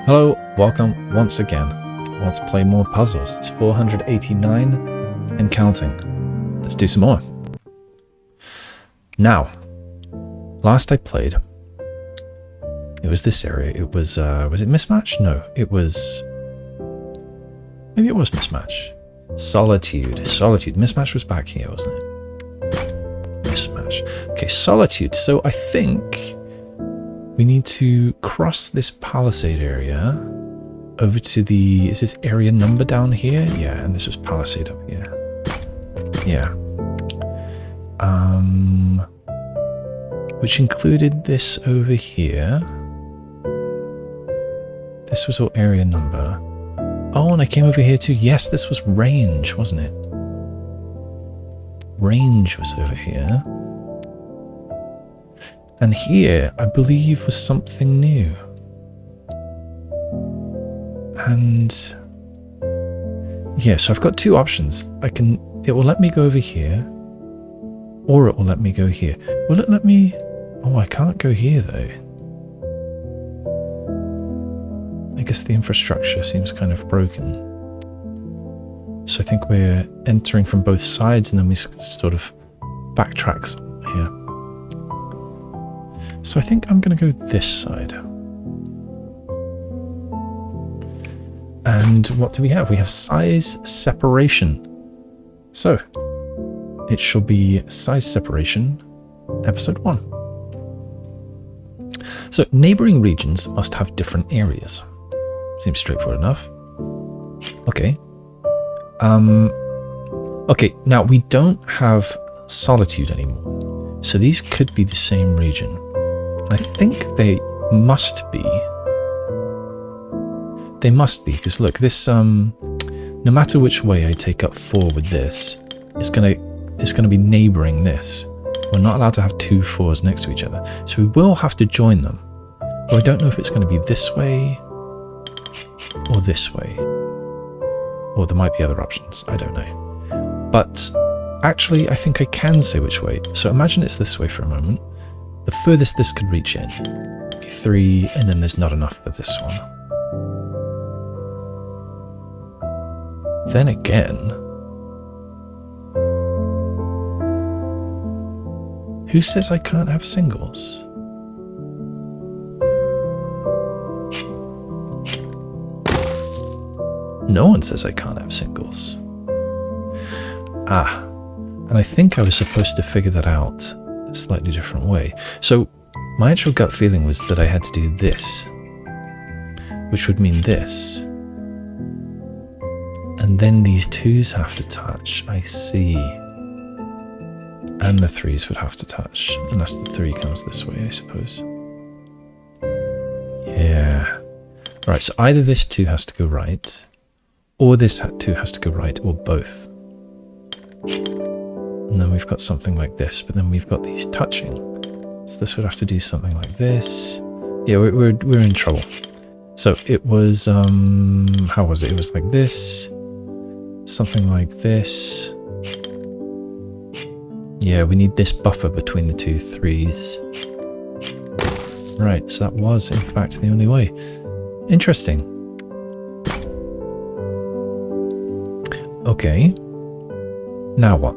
Hello, welcome once again. Let's play more puzzles. It's 489 and counting. Let's do some more. Now, last I played, it was this area. It was it Mismatch? No, it was... Maybe it was Mismatch. Solitude. Solitude. Mismatch was back here, wasn't it? Mismatch. Okay, Solitude. So I think we need to cross this palisade area over to the... Is this area number down here? Yeah, and this was palisade up here. Yeah. Which included this over here. This was all area number. Oh, and I came over here too. Yes, this was range, wasn't it? Range was over here. And here, I believe, was something new. And... yeah, so I've got two options. It will let me go over here. Or it will let me go here. Will it let me... Oh, I can't go here, though. I guess the infrastructure seems kind of broken. So I think we're entering from both sides and then we sort of backtrack here. So I think I'm going to go this side. And what do we have? We have size separation. So it shall be size separation, episode 1. So neighboring regions must have different areas. Seems straightforward enough. Okay. Okay, now we don't have Solitude anymore. So these could be the same region. I think they must be. They must be, because look, this no matter which way I take up 4 with this, it's gonna be neighboring this. We're not allowed to have 2 4s next to each other. So we will have to join them. But I don't know if it's gonna be this way or this way. Or there might be other options, I don't know. But actually I think I can say which way. So imagine it's this way for a moment. The furthest this could reach in, 3, and then there's not enough for this one. Then again, who says I can't have singles? No one says I can't have singles. Ah, and I think I was supposed to figure that out a slightly different way. So my actual gut feeling was that I had to do this, which would mean this. And then these 2s have to touch, I see. And the 3s would have to touch, unless the 3 comes this way, I suppose. Yeah. Right, so either this 2 has to go right, or this 2 has to go right, or both. And then we've got something like this, but then we've got these touching. So this would have to do something like this. Yeah, we're in trouble. So it was, how was it? It was like this, something like this. Yeah, we need this buffer between the 2 3s. Right, so that was in fact the only way. Interesting. Okay. Now what?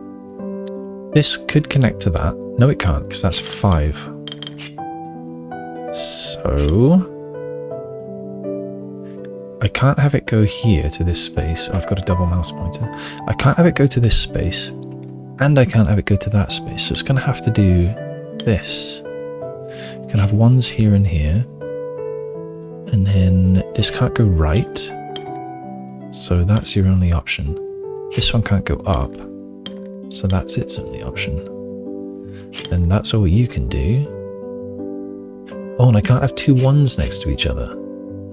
This could connect to that. No, it can't, because that's 5. So... I can't have it go here to this space. Oh, I've got a double mouse pointer. I can't have it go to this space. And I can't have it go to that space. So it's going to have to do this. You can have 1s here and here. And then this can't go right. So that's your only option. This one can't go up. So that's its only option. Then that's all you can do. Oh, and I can't have 2 1s next to each other.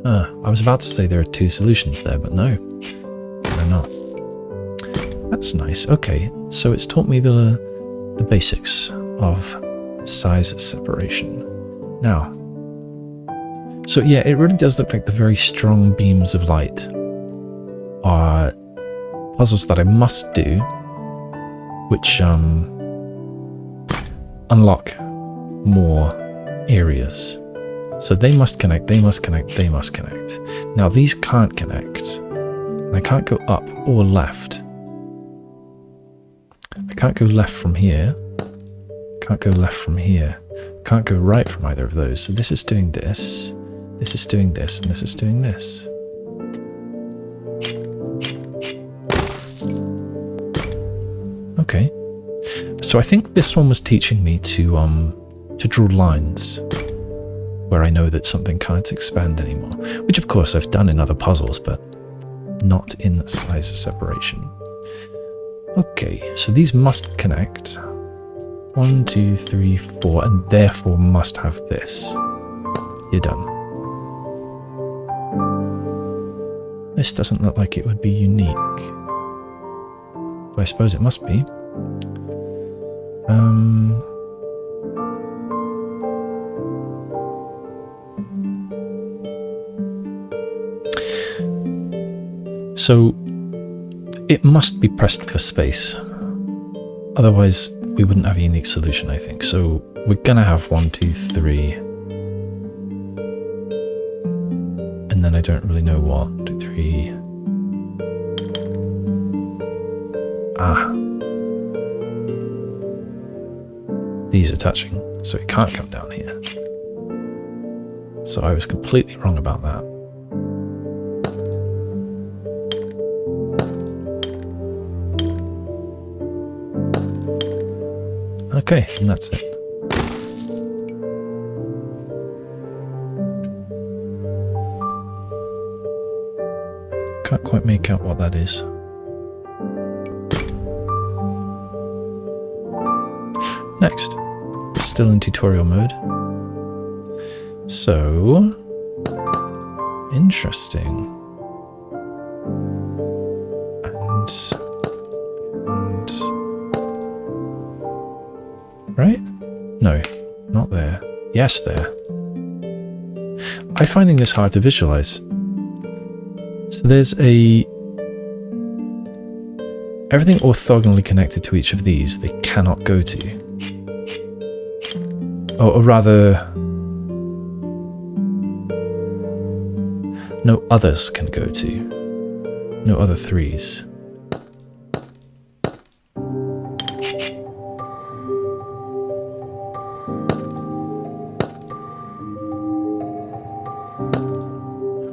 I was about to say there are 2 solutions there, but no. They're not. That's nice. Okay, so it's taught me the basics of size separation. Now, so yeah, it really does look like the very strong beams of light are puzzles that I must do, which unlock more areas. So they must connect, they must connect, they must connect. Now these can't connect. And I can't go up or left. I can't go left from here. Can't go left from here. Can't go right from either of those. So this is doing this. This is doing this, and this is doing this. Okay. So I think this one was teaching me to draw lines where I know that something can't expand anymore, which of course I've done in other puzzles, but not in size separation. Okay, so these must connect. 1, 2, 3, 4, and therefore must have this. You're done. This doesn't look like it would be unique. But I suppose it must be. So it must be pressed for space. Otherwise, we wouldn't have a unique solution, I think. So we're gonna have 1, 2, 3. And then I don't really know what. 1, 2, 3. Ah. These are touching, so it can't come down here. So I was completely wrong about that. Okay, and that's it. Can't quite make out what that is. Next, still in tutorial mode. So, interesting. And right? No, not there. Yes, there. I'm finding this hard to visualize. So there's everything orthogonally connected to each of these they cannot go to. Or rather, no others can go to. No other threes.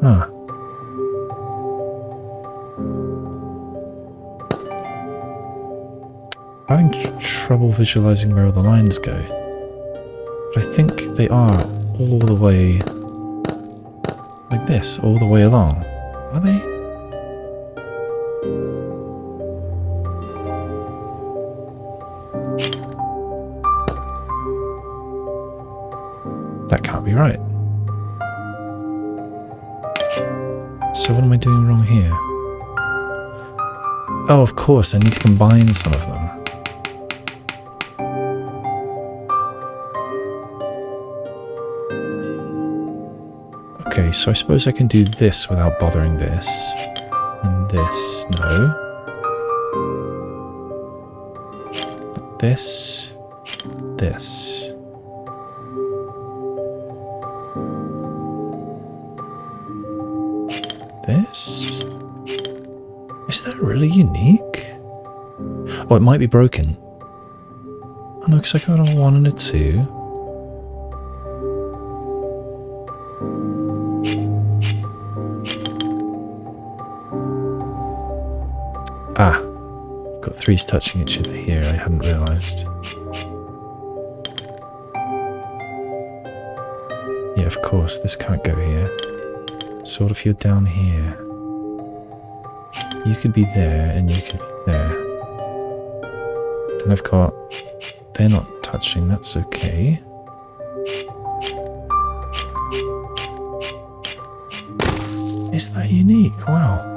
Huh. I'm having trouble visualizing where all the lines go. But I think they are all the way like this, all the way along. Are they? That can't be right. So what am I doing wrong here? Oh, of course, I need to combine some of them. Okay, so I suppose I can do this without bothering this. And this, no. But this, this. This? Is that really unique? Oh, it might be broken. Oh no, because I got a 1 and a 2. Ah, got 3s touching each other here, I hadn't realised. Yeah, of course, this can't go here. So what if you're down here? You could be there, and you could be there. Then I've got... They're not touching, that's okay. Is that unique? Wow.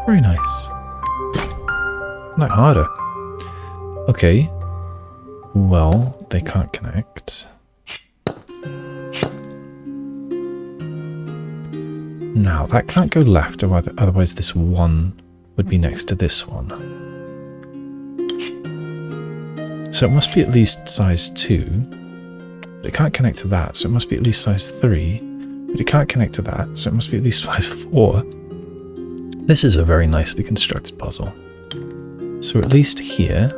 Very nice. Not harder. Okay. Well, they can't connect. Now, that can't go left, or otherwise this 1 would be next to this one. So it must be at least size 2. but it can't connect to that, so it must be at least size 3. But it can't connect to that, so it must be at least size 4. This is a very nicely constructed puzzle. So at least here,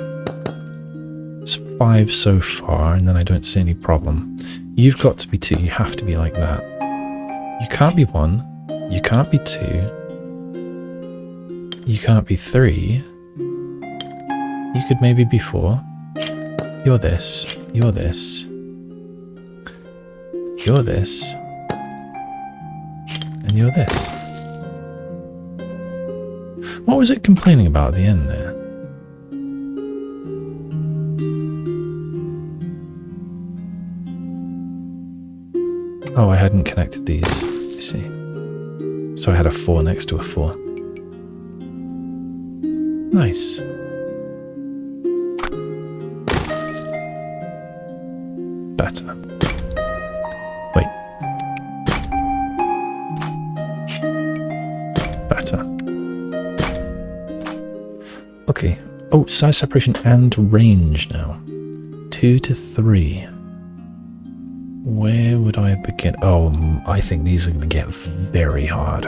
it's 5 so far, and then I don't see any problem. You've got to be 2, you have to be like that. You can't be 1, you can't be 2, you can't be 3. You could maybe be 4. You're this, you're this, you're this, and you're this. What was it complaining about at the end there? Oh, I hadn't connected these, you see. So I had a 4 next to a 4. Nice. Better. Wait. Better. Okay. Oh, size separation and range now. 2 to 3. Where would I begin? Oh, I think these are going to get very hard.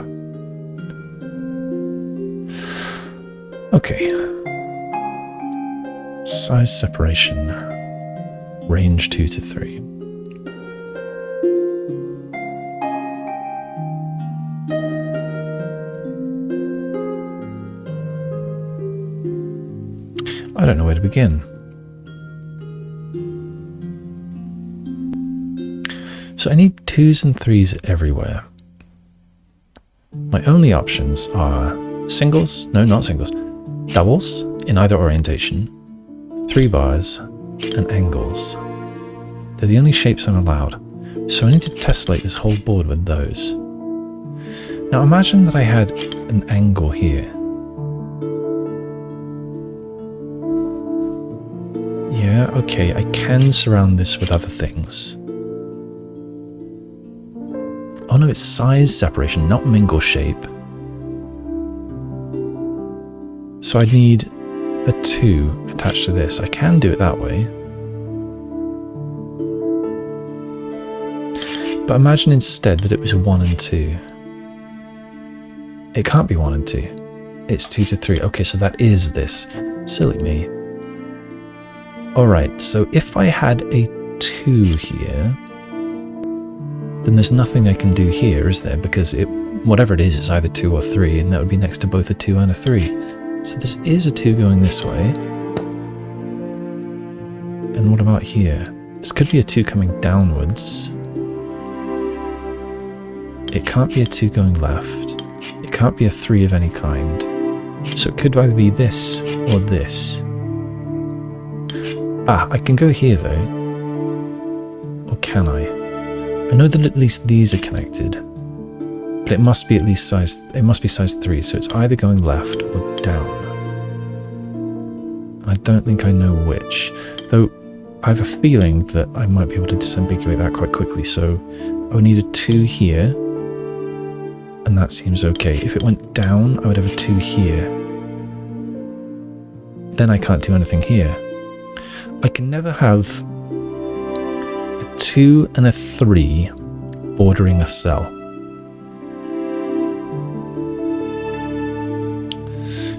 Okay. Size separation. Range 2 to 3. I don't know where to begin. So I need 2s and 3s everywhere. My only options are singles, no, not singles, doubles in either orientation, 3 bars, and angles. They're the only shapes I'm allowed, so I need to tessellate this whole board with those. Now imagine that I had an angle here. Yeah, okay, I can surround this with other things. Oh no, it's size separation, not mingle shape. So I need a 2 attached to this. I can do it that way. But imagine instead that it was 1 and 2. It can't be 1 and 2. It's 2 to 3. Okay, so that is this. Silly me. Alright, so if I had a 2 here, then there's nothing I can do here, is there? Because whatever it is either 2 or 3, and that would be next to both a 2 and a 3. So this is a 2 going this way. And what about here? This could be a 2 coming downwards. It can't be a 2 going left. It can't be a 3 of any kind. So it could either be this or this. Ah, I can go here though. Or can I? I know that at least these are connected. But it must be at least size 3, so it's either going left or down. I don't think I know which. Though I have a feeling that I might be able to disambiguate that quite quickly, so I would need a 2 here. And that seems okay. If it went down, I would have a 2 here. Then I can't do anything here. I can never have a 2 and a 3 bordering a cell.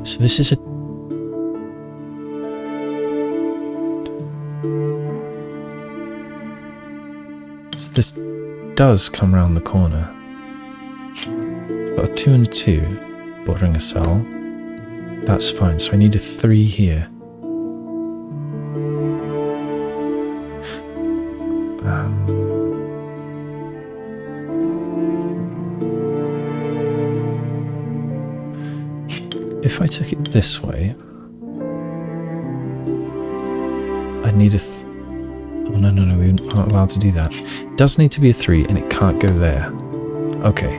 So this is a... So this does come round the corner. Got a 2 and a 2 bordering a cell. That's fine, so I need a 3 here. If I took it this way, I'd need a... oh, no, we aren't allowed to do that. It does need to be a 3, and it can't go there. Okay.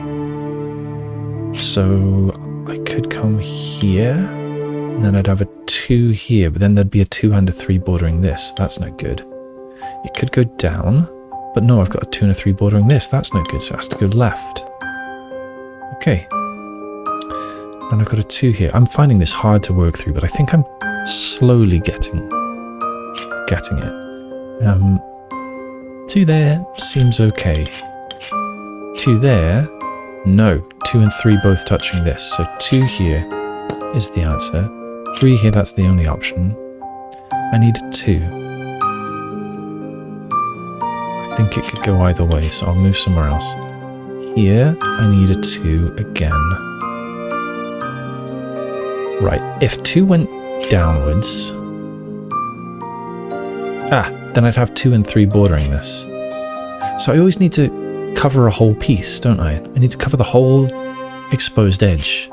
So I could come here, and then I'd have a 2 here, but then there'd be a 2 and a 3 bordering this. That's no good. It could go down, but no, I've got a 2 and a 3 bordering this. That's no good, so it has to go left. Okay. Then I've got a 2 here. I'm finding this hard to work through, but I think I'm slowly getting it. 2 there seems okay. 2 there, no. 2 and 3 both touching this, so 2 here is the answer. 3 here, that's the only option. I need a 2. I think it could go either way, so I'll move somewhere else. Here, I need a 2 again. Right, if 2 went downwards... then I'd have 2 and 3 bordering this. So I always need to cover a whole piece, don't I? I need to cover the whole exposed edge.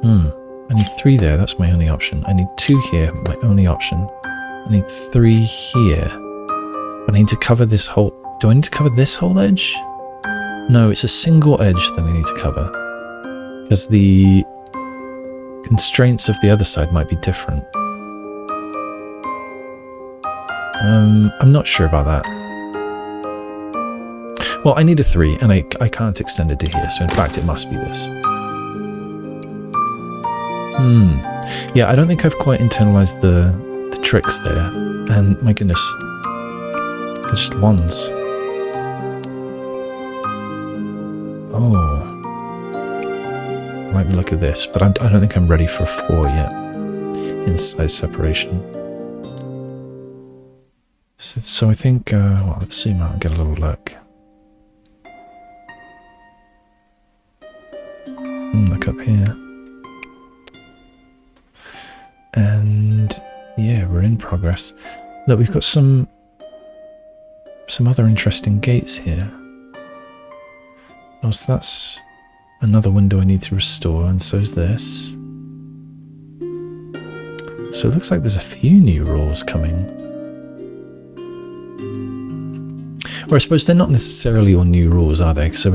I need 3 there, that's my only option. I need 2 here, my only option. I need 3 here. But I need to cover this whole... Do I need to cover this whole edge? No, it's a single edge that I need to cover. Because the constraints of the other side might be different. I'm not sure about that. Well, I need a 3, and I can't extend it to here, so in fact it must be this. Yeah, I don't think I've quite internalized the tricks there. And my goodness, they're just 1s. Oh. Might look at this, but I don't think I'm ready for 4 yet. In size separation. So I think, well, let's zoom out and get a little look. Look up here. And yeah, we're in progress. Look, we've got some other interesting gates here. Oh, so that's another window I need to restore, and so's this. So it looks like there's a few new rules coming. Or I suppose they're not necessarily all new rules, are they? Because there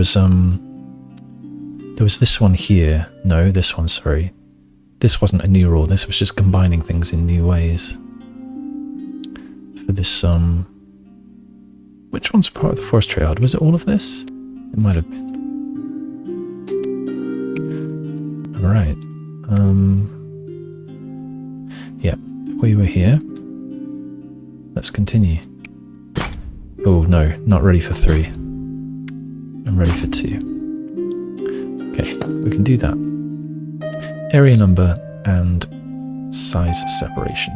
was this one here. No, this one, sorry. This wasn't a new rule, this was just combining things in new ways. For this, which one's part of the forest triad? Was it all of this? It might have been. Alright. Yeah, we were here. Let's continue. Oh no, not ready for 3. I'm ready for 2. Okay, we can do that. Area number and size separation.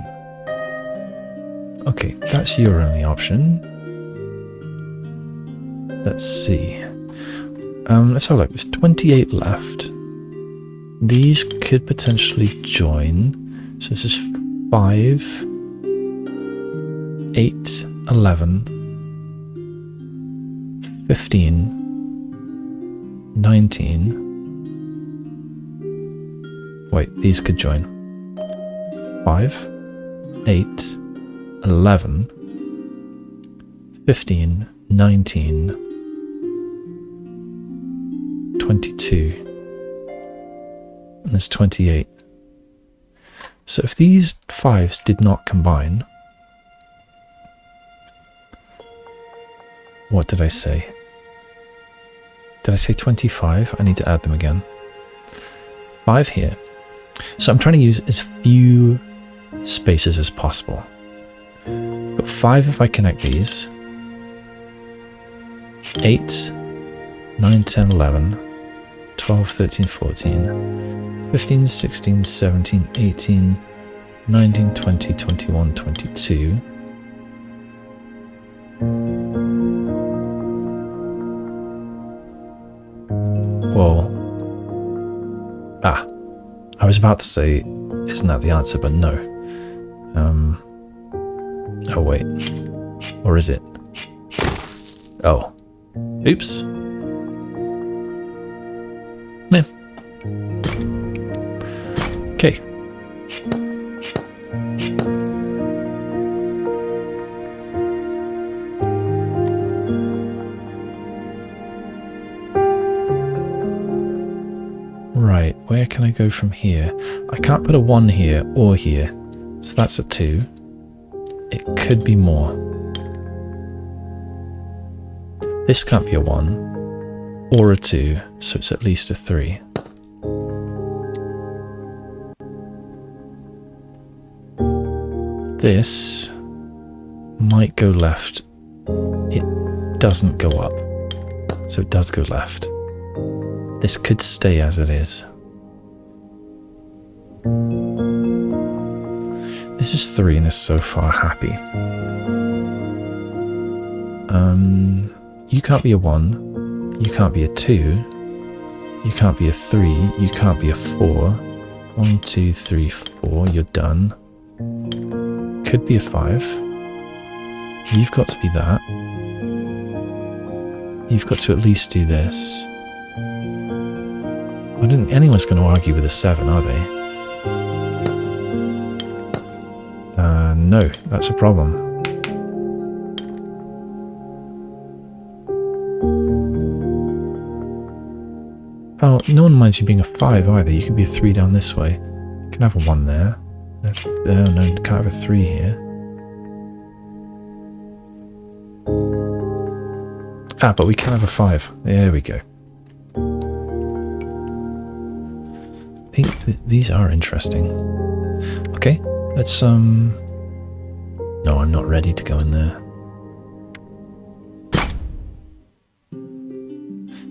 Okay, that's your only option. Let's see. Let's have a look. There's 28 left. These could potentially join. So this is 5, 8, 11, 15, 19. Wait, these could join. 5, 8, 11, 15, 19, 22. And there's 28. So if these 5s did not combine... What did I say? Did I say 25? I need to add them again. 5 here. So I'm trying to use as few spaces as possible. I've got 5 if I connect these. 8, 9, 10, 11, 12, 13, 14, 15, 16, 17, 18, 19, 20, 21, 22. Whoa. I was about to say, isn't that the answer, but no. Oh wait. Or is it? Oh. Oops. Meh. Okay. Right, where can I go from here? I can't put a 1 here or here, so that's a 2. It could be more. This can't be a 1 or a 2, so it's at least a 3. This, might go left. It doesn't go up. So it does go left. This could stay as it is. This is 3 and is so far happy. You can't be a 1. You can't be a 2. You can't be a 3. You can't be a 4. 1, 2, 3, 4. You're done. Could be a 5. You've got to be that. You've got to at least do this. I don't think anyone's going to argue with a 7, are they? No, that's a problem. Oh, no one minds you being a 5 either. You can be a 3 down this way. You can have a 1 there. No, you can't have a 3 here. Ah, but we can have a 5. There we go. These are interesting. Okay, let's No, I'm not ready to go in there.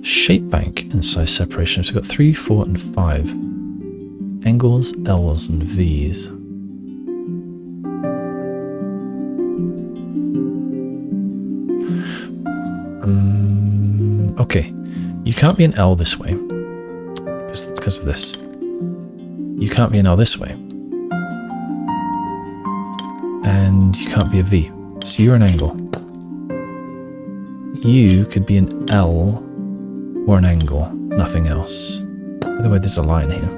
Shape bank and size separation. So we've got 3, 4, and 5. Angles, L's, and V's. Okay, you can't be an L this way because of this. You can't be an L this way. And you can't be a V. So you're an angle. You could be an L or an angle, nothing else. By the way, there's a line here.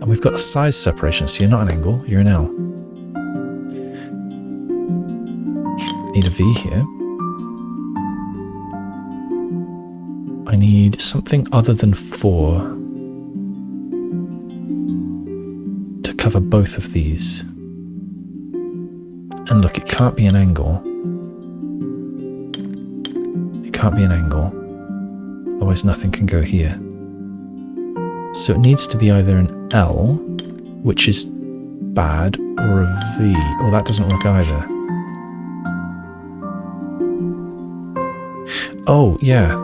And we've got a size separation, so you're not an angle, you're an L. Need a V here. I need something other than 4 to cover both of these. And look, it can't be an angle. It can't be an angle. Otherwise nothing can go here. So it needs to be either an L, which is bad, or a V. Oh, that doesn't work either. Oh, yeah.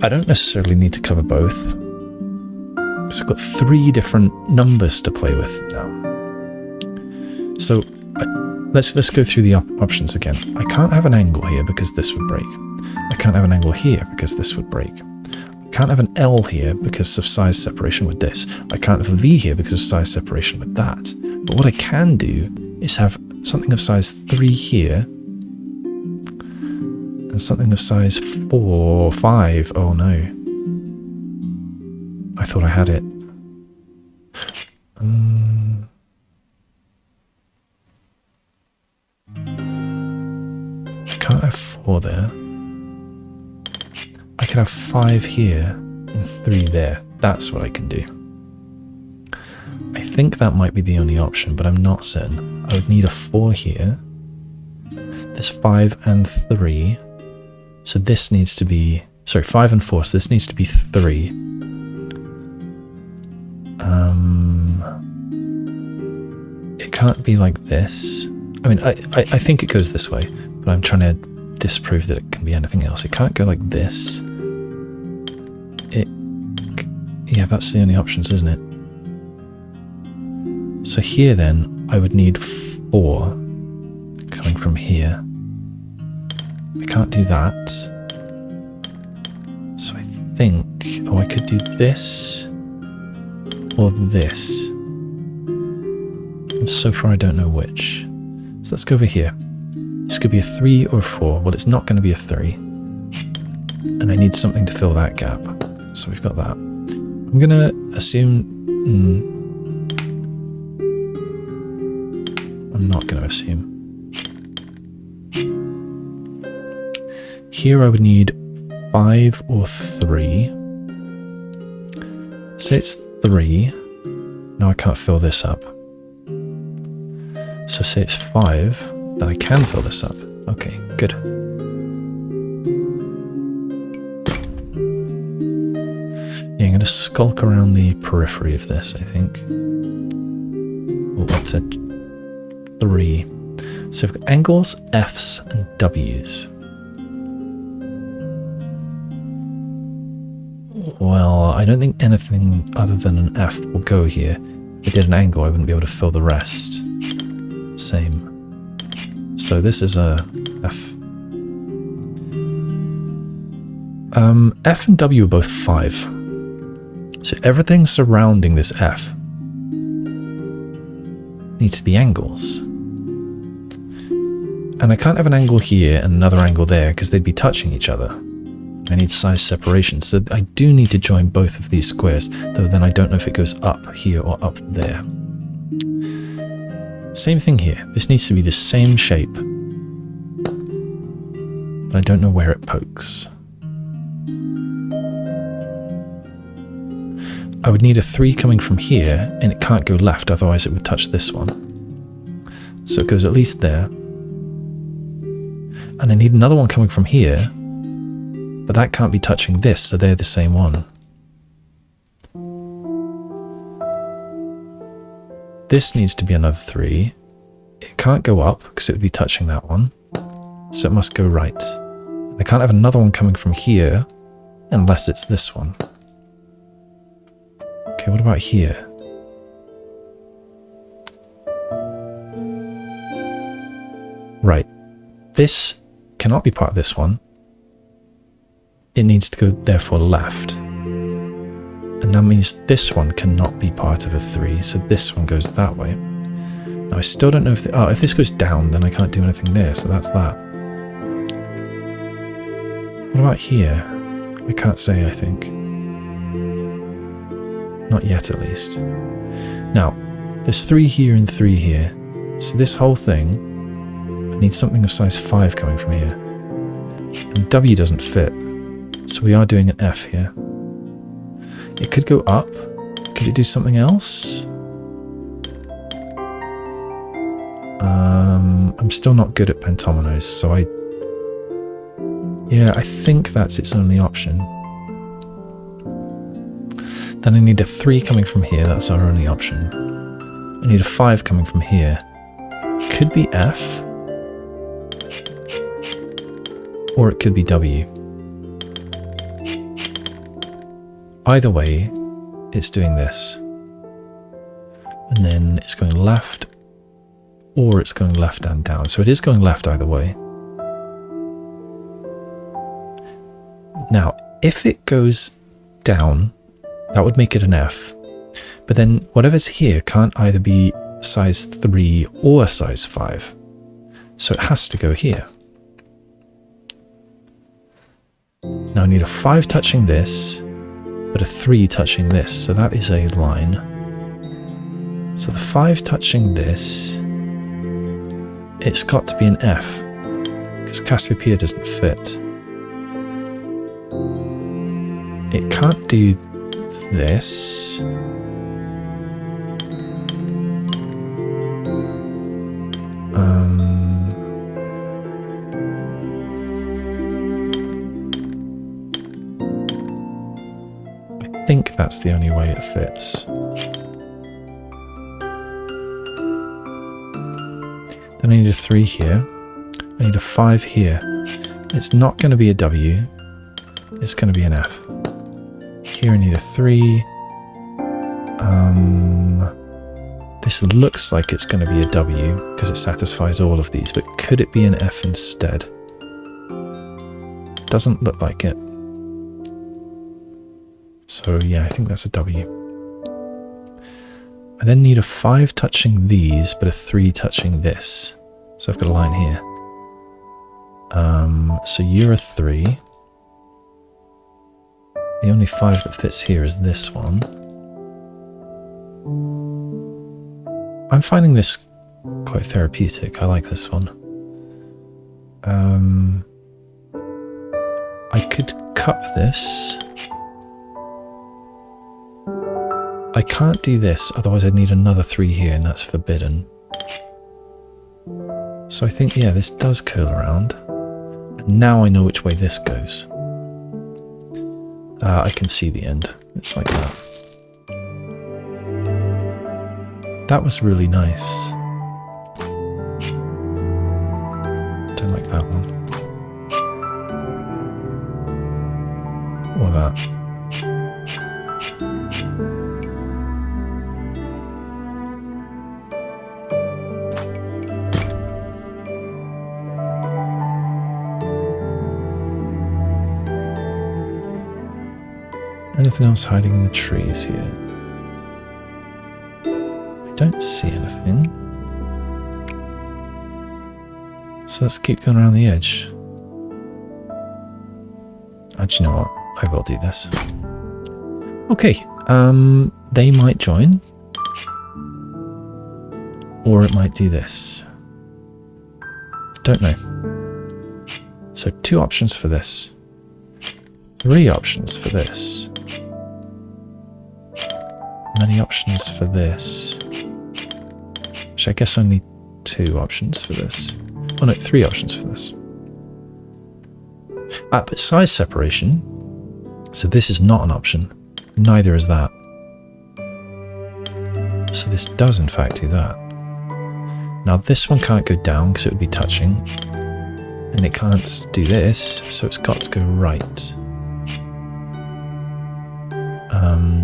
I don't necessarily need to cover both. So I've got 3 different numbers to play with now. So let's go through the options again. I can't have an angle here because this would break. I can't have an angle here because this would break. I can't have an L here because of size separation with this. I can't have a V here because of size separation with that. But what I can do is have something of size 3 here and something of size 4, 5. Oh no. I thought I had it. I can't have 4 there. I can have 5 here and 3 there. That's what I can do. I think that might be the only option, but I'm not certain. I would need a 4 here. There's 5 and 3. So this needs to be... Sorry, 5 and 4. So this needs to be 3. It can't be like this. I mean, I think it goes this way, but I'm trying to disprove that it can be anything else. It can't go like this. Yeah, that's the only options, isn't it? So here then, I would need 4 coming from here. I can't do that. So I think, oh, I could do this or this. And so far I don't know which. So let's go over here. This could be a 3 or a 4. Well, it's not going to be a 3. And I need something to fill that gap. So we've got that. I'm going to assume... I'm not going to assume. Here I would need 5 or 3. Say it's 3. Now I can't fill this up. So say it's 5. Then I can fill this up. Okay, good. Yeah, I'm going to skulk around the periphery of this, I think. Oh, up to 3. So we've got angles, Fs, and Ws. Well, I don't think anything other than an F will go here. If I did an angle, I wouldn't be able to fill the rest. Same. So this is a F. F and W are both 5. So everything surrounding this F needs to be angles. And I can't have an angle here and another angle there because they'd be touching each other. I need size separation, so I do need to join both of these squares, though then I don't know if it goes up here or up there. Same thing here. This needs to be the same shape, but I don't know where it pokes. I would need a 3 coming from here, and it can't go left, otherwise it would touch this one. So it goes at least there. And I need another one coming from here, but that can't be touching this, so they're the same one. This needs to be another 3. It can't go up, because it would be touching that one. So it must go right. I can't have another one coming from here, unless it's this one. Okay, what about here? Right. This cannot be part of this one. It needs to go, therefore, left. And that means this one cannot be part of a 3, so this one goes that way. Now, I still don't know if... if this goes down, then I can't do anything there, so that's that. What about here? I can't say, I think. Not yet, at least. Now, there's 3 here and 3 here. So this whole thing, I need something of size 5 coming from here. And W doesn't fit. So we are doing an F here. It could go up. Could it do something else? I'm still not good at pentominoes, so yeah, I think that's its only option. Then I need a 3 coming from here, that's our only option. I need a 5 coming from here. Could be F. Or it could be W. Either way, it's doing this. And then it's going left, or it's going left and down. So it is going left either way. Now, if it goes down, that would make it an F. But then whatever's here can't either be size 3 or size 5. So it has to go here. Now I need a 5 touching this, but a 3 touching this, so that is a line. So the 5 touching this, it's got to be an F, because Cassiopeia doesn't fit. It can't do this. I think that's the only way it fits. Then I need a 3 here. I need a 5 here. It's not going to be a W. It's going to be an F. Here I need a 3. This looks like it's going to be a W because it satisfies all of these, but could it be an F instead? Doesn't look like it. So yeah, I think that's a W. I then need a 5 touching these, but a 3 touching this. So I've got a line here. So you're a 3. The only 5 that fits here is this one. I'm finding this quite therapeutic. I like this one. I could cup this. I can't do this, otherwise I'd need another 3 here, and that's forbidden. So I think, yeah, this does curl around. And now I know which way this goes. I can see the end. It's like that. That was really nice. like that one. Or that. Anything else hiding in the trees here? I don't see anything. So let's keep going around the edge. Actually, you know what? I will do this. Okay, they might join. Or it might do this. Don't know. So 2 options for this. 3 options for this. Many options for this. Which I guess only 2 options for this. Oh no, 3 options for this. But size separation. So this is not an option. Neither is that. So this does in fact do that. Now this one can't go down because it would be touching. And it can't do this, so it's got to go right.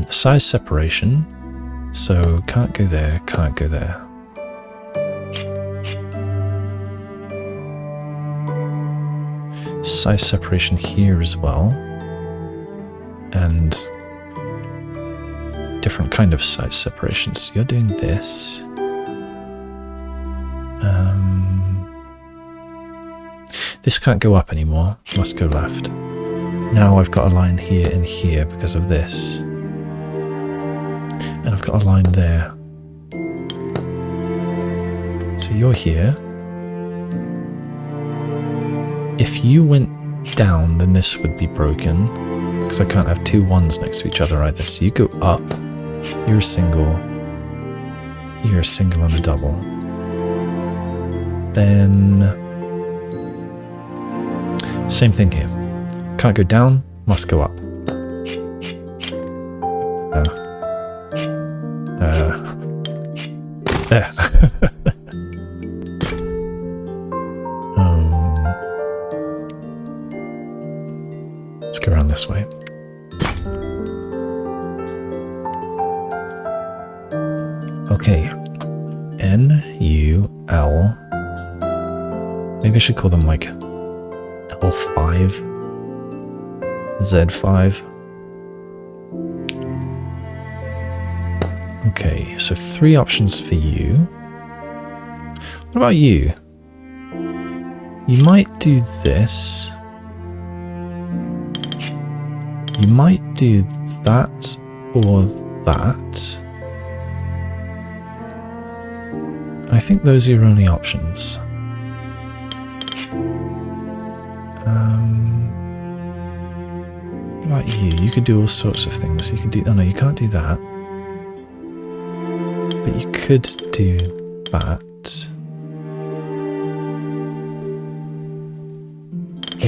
Size separation. So can't go there, can't go there. Size separation here as well. And different kind of size separations. So you're doing this. This can't go up anymore, must go left. Now I've got a line here and here because of this. And I've got a line there. So you're here. If you went down, then this would be broken. Because I can't have 2 1s next to each other either. So you go up, you're a single and a double. Then same thing here. Can't go down, must go up. There. Let's go around this way. Okay. N-U-L. Maybe I should call them like L5. Z5. Okay, so 3 options for you. What about you? You might do this. You might do that or that. I think those are your only options. What about you? You could do all sorts of things. You could do... Oh no, you can't do that. But you could do that.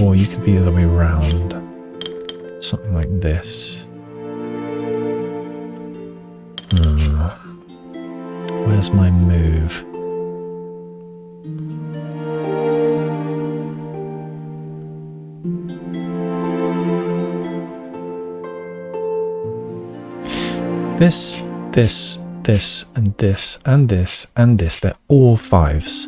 Or you could be the other way around. Something like this. Where's my move? This, and this, and this, and this, they're all 5s.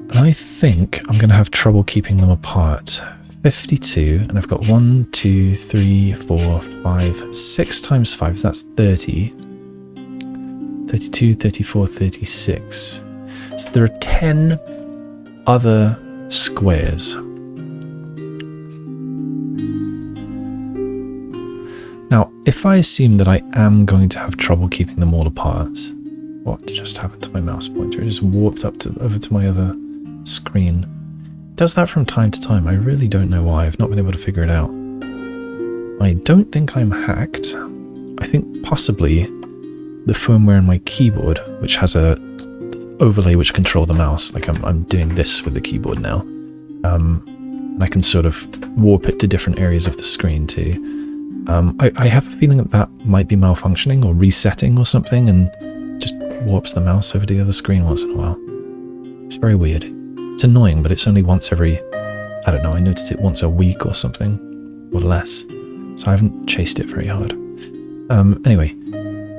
And I think I'm going to have trouble keeping them apart. 52, and I've got 1, 2, 3, 4, 5, 6 times 5, that's 30. 32, 34, 36. So there are 10 other squares. Now, if I assume that I am going to have trouble keeping them all apart, what just happened to my mouse pointer? It just warped up over to my other screen. It does that from time to time. I really don't know why. I've not been able to figure it out. I don't think I'm hacked. I think possibly the firmware in my keyboard, which has a overlay which control the mouse, like I'm doing this with the keyboard now, and I can sort of warp it to different areas of the screen too. I have a feeling that might be malfunctioning or resetting or something and just warps the mouse over to the other screen once in a while. It's very weird. It's annoying, but it's only once every, I don't know, I notice it once a week or something, or less. So I haven't chased it very hard. Anyway,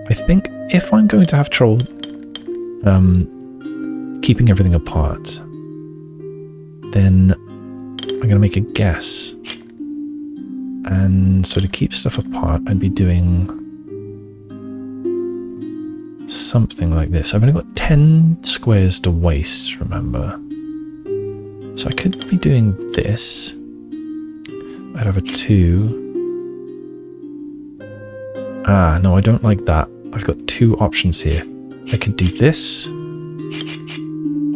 I think if I'm going to have trouble keeping everything apart, then I'm going to make a guess. And so to keep stuff apart, I'd be doing something like this. I've only got 10 squares to waste, remember? So I could be doing this. I'd have a 2. Ah, no, I don't like that. I've got 2 options here. I could do this,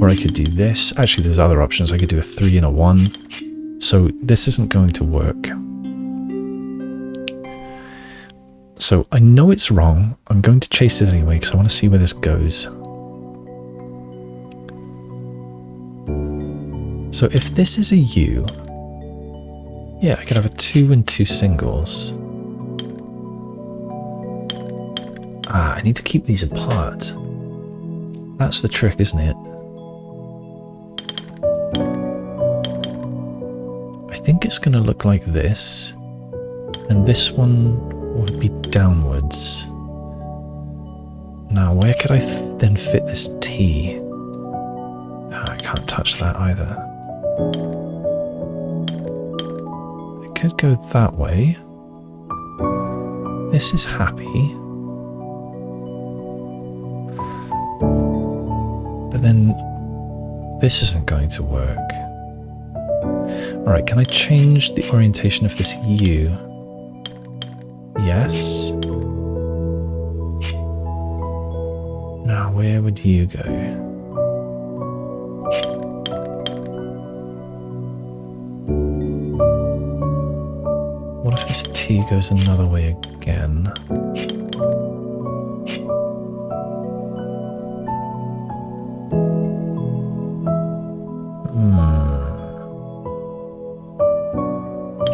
or I could do this. Actually, there's other options. I could do a 3 and a 1. So this isn't going to work. So I know it's wrong. I'm going to chase it anyway because I want to see where this goes. So if this is a U, yeah, I could have a 2 and 2 singles. Ah, I need to keep these apart. That's the trick, isn't it? I think it's going to look like this. And this one would be downwards. Now, where could I then fit this T? Ah, I can't touch that either. I could go that way. This is happy. But then this isn't going to work. Alright, can I change the orientation of this U? Yes. Now, where would you go? What if this T goes another way again?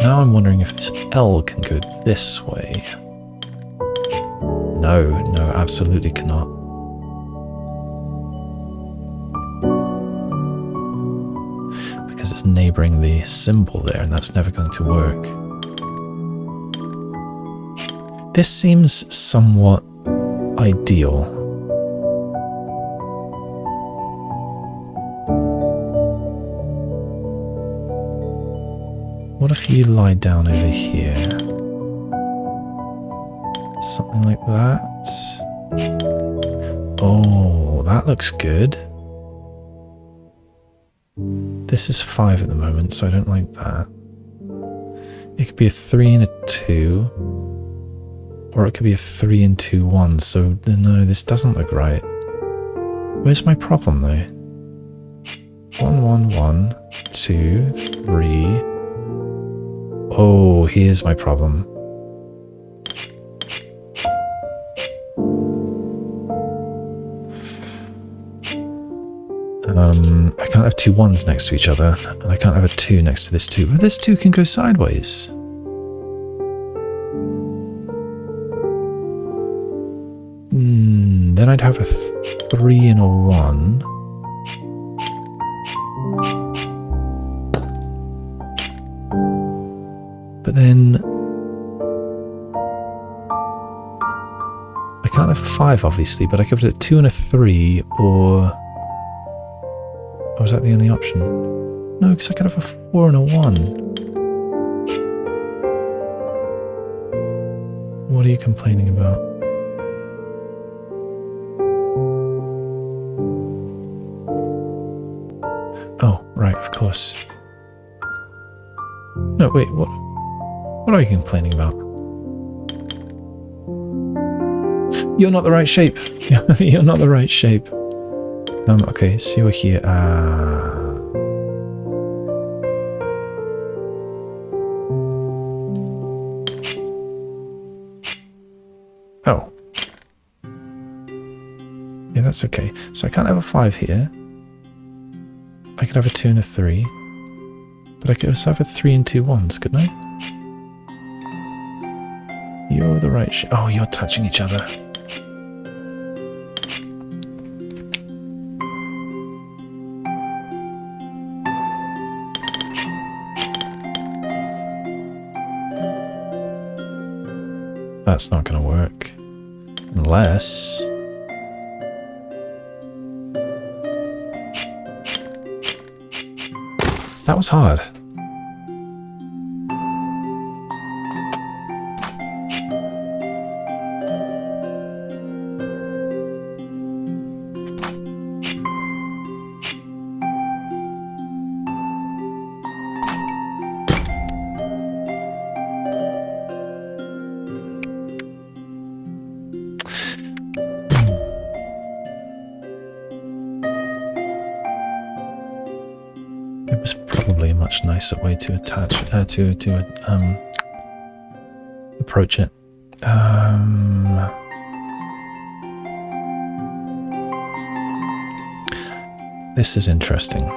Now I'm wondering if this L can go this way. No, absolutely cannot. Because it's neighbouring the symbol there, and that's never going to work. This seems somewhat ideal. What if you lie down over here? Something like that. Oh, that looks good. This is 5 at the moment, so I don't like that. It could be a 3 and a 2. Or it could be a 3 and 2 1. So no, this doesn't look right. Where's my problem though? 1 1 1 2 3. Oh, here's my problem. I can't have 2 1s next to each other, and I can't have a 2 next to this 2. But this 2 can go sideways. Then I'd have a 3 and a 1. But then I can't have a 5, obviously, but I could have a 2 and a 3, or... Oh, is that the only option? No, because I could have a 4 and a 1. What are you complaining about? Oh, right, of course. No, wait, what? What are you complaining about? You're not the right shape. You're not the right shape. Okay, so you're here. Oh. Yeah, that's okay. So I can't have a 5 here. I could have a 2 and a 3. But I could also have a 3 and 2 1s, couldn't I? You're the right shape. Oh, you're touching each other. That's not going to work. Unless... That was hard. It was probably a much nicer way to attach approach it. This is interesting.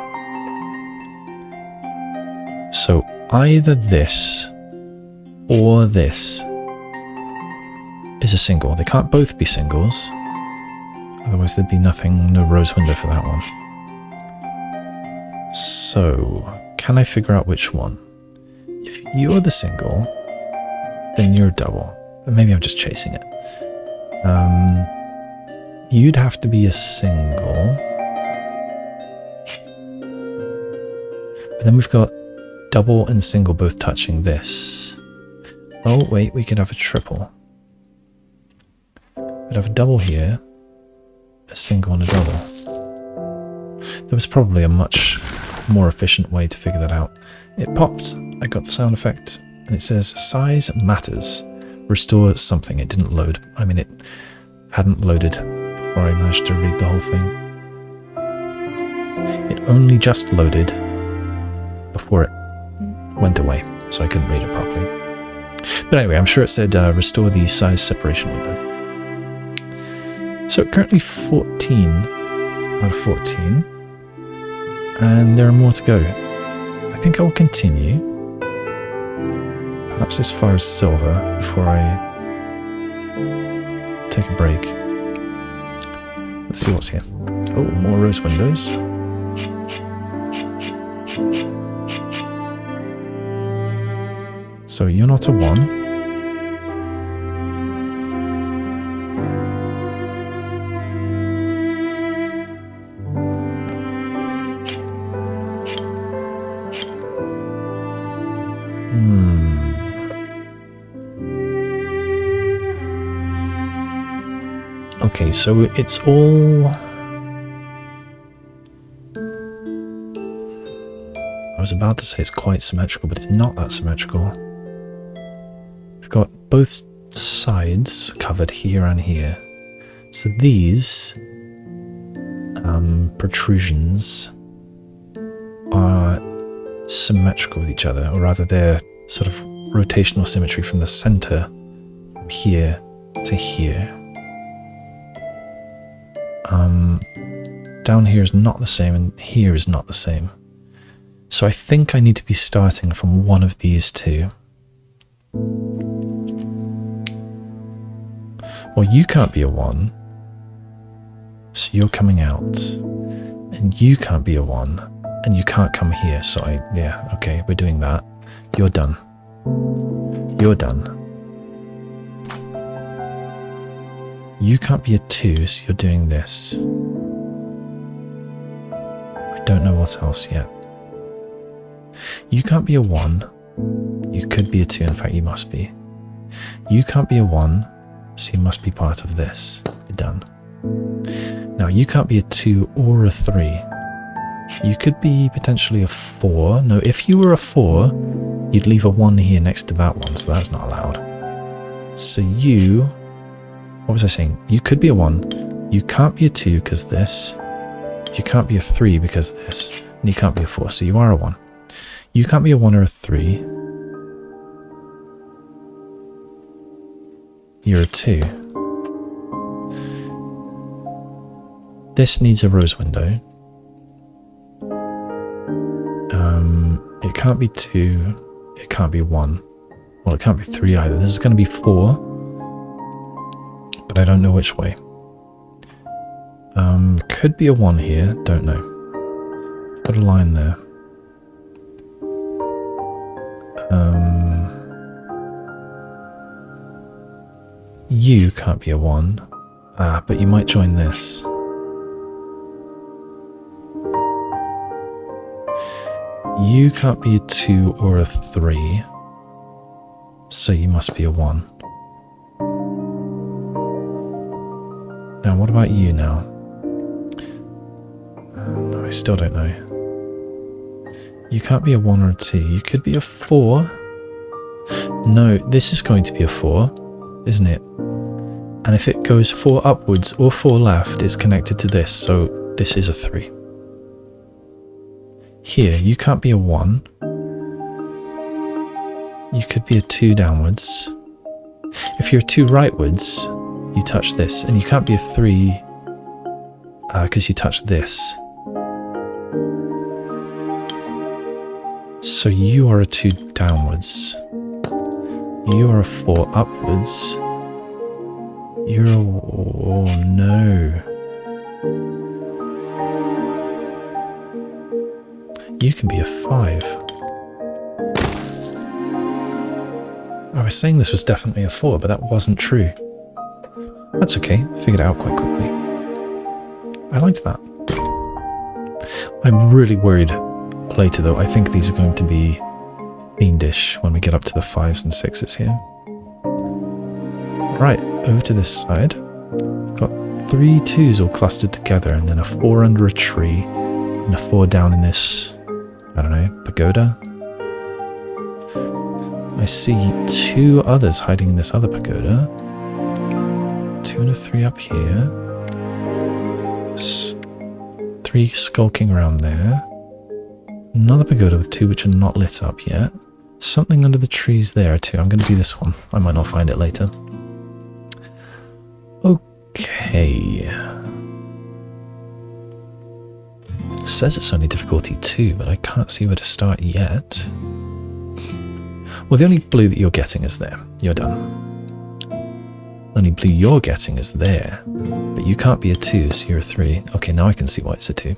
So either this or this is a single. They can't both be singles. Otherwise there'd be nothing, no rose window for that one. So, can I figure out which one? If you're the single, then you're a double. But maybe I'm just chasing it. You'd have to be a single. But then we've got double and single both touching this. Oh, wait, we could have a triple. We'd have a double here, a single and a double. There was probably a much more efficient way to figure that out. It popped, I got the sound effect, and it says size matters. Restore something. It didn't load. I mean, it hadn't loaded before I managed to read the whole thing. It only just loaded before it went away, so I couldn't read it properly. But anyway, I'm sure it said restore the size separation window. So currently 14 out of 14. And there are more to go. I think I'll continue. Perhaps as far as silver before I take a break. Let's see what's here. Oh, more rose windows. So you're not a 1. Okay, so it's all... I was about to say it's quite symmetrical, but it's not that symmetrical. We've got both sides covered here and here. So these protrusions are symmetrical with each other, or rather they're sort of rotational symmetry from the center, from here to here. Down here is not the same, and here is not the same. So I think I need to be starting from one of these two. Well, you can't be a 1, so you're coming out. And you can't be a 1, and you can't come here, so yeah, okay, we're doing that. You're done. You're done. You can't be a 2, so you're doing this. I don't know what else yet. You can't be a 1. You could be a 2, in fact you must be. You can't be a 1, so you must be part of this. You're done. Now you can't be a 2 or a 3. You could be potentially a 4. No, if you were a 4, you'd leave a 1 here next to that one, so that's not allowed. So you... What was I saying? You could be a 1. You can't be a 2 because this. You can't be a 3 because this. And you can't be a 4, so you are a 1. You can't be a 1 or a 3. You're a 2. This needs a rose window. It can't be 2. It can't be 1. Well, it can't be 3 either. This is going to be 4. But I don't know which way. Could be a 1 here. Don't know. Put a line there. you can't be a 1. But you might join this. You can't be a 2 or a 3. So you must be a 1. Now, what about you now? No, I still don't know. You can't be a 1 or a 2. You could be a 4. No, this is going to be a 4, isn't it? And if it goes 4 upwards or 4 left, it's connected to this, so this is a 3. Here, you can't be a 1. You could be a 2 downwards. If you're a 2 rightwards, you touch this, and you can't be a 3 because you touch this. So you are a 2 downwards. You are a 4 upwards. You're a... oh no. You can be a 5. I was saying this was definitely a 4, but that wasn't true. That's okay, figured it out quite quickly. I liked that. I'm really worried later though. I think these are going to be fiendish when we get up to the 5s and 6s here. Right, over to this side. We've got 3 2s all clustered together, and then a 4 under a tree, and a 4 down in this, I don't know, pagoda. I see 2 others hiding in this other pagoda. 2 and a 3 up here. 3 skulking around there. Another pagoda with 2 which are not lit up yet. Something under the trees there too. I'm going to do this one. I might not find it later. Okay. It says it's only difficulty 2, but I can't see where to start yet. Well, the only blue that you're getting is there. You're done. The only blue you're getting is there. But you can't be a 2, so you're a 3. Okay, now I can see why it's a 2.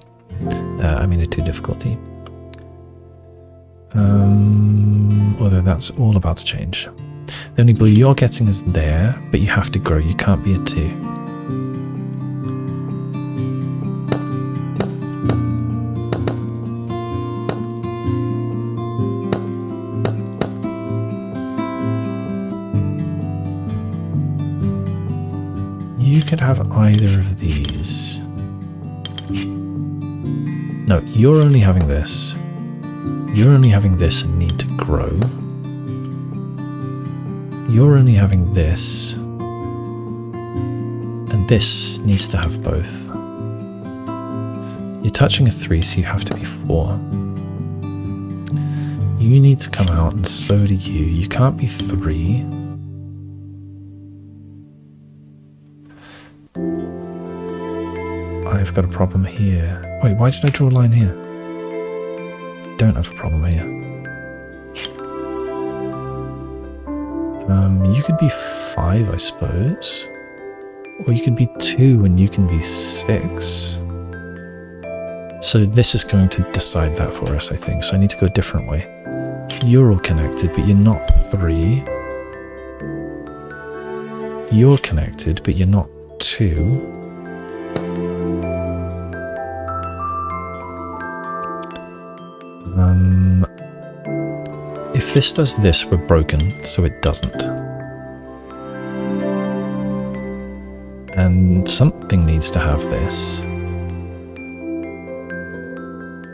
I mean a 2 difficulty. Although that's all about to change. The only blue you're getting is there, but you have to grow. You can't be a 2. You could have either of these. No, you're only having this. You're only having this and need to grow. You're only having this. And this needs to have both. You're touching a 3, so you have to be 4. You need to come out, and so do you. You can't be 3. I've got a problem here. Wait, why did I draw a line here? Don't have a problem here. You could be 5, I suppose. Or you could be 2 and you can be 6. So this is going to decide that for us, I think. So I need to go a different way. You're all connected, but you're not 3. You're connected, but you're not 2. If this does this, we're broken, so it doesn't. And something needs to have this.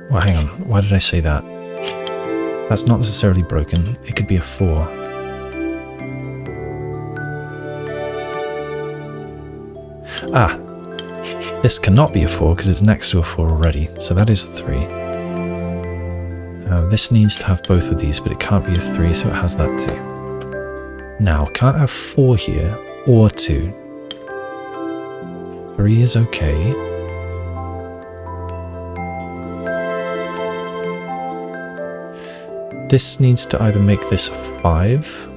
Well, hang on. Why did I say that? That's not necessarily broken. It could be a 4. Ah! This cannot be a 4 because it's next to a 4 already, so that is a 3. This needs to have both of these, but it can't be a 3, so it has that too. Now, can't have 4 here, or 2. 3 is okay. This needs to either make this a 5,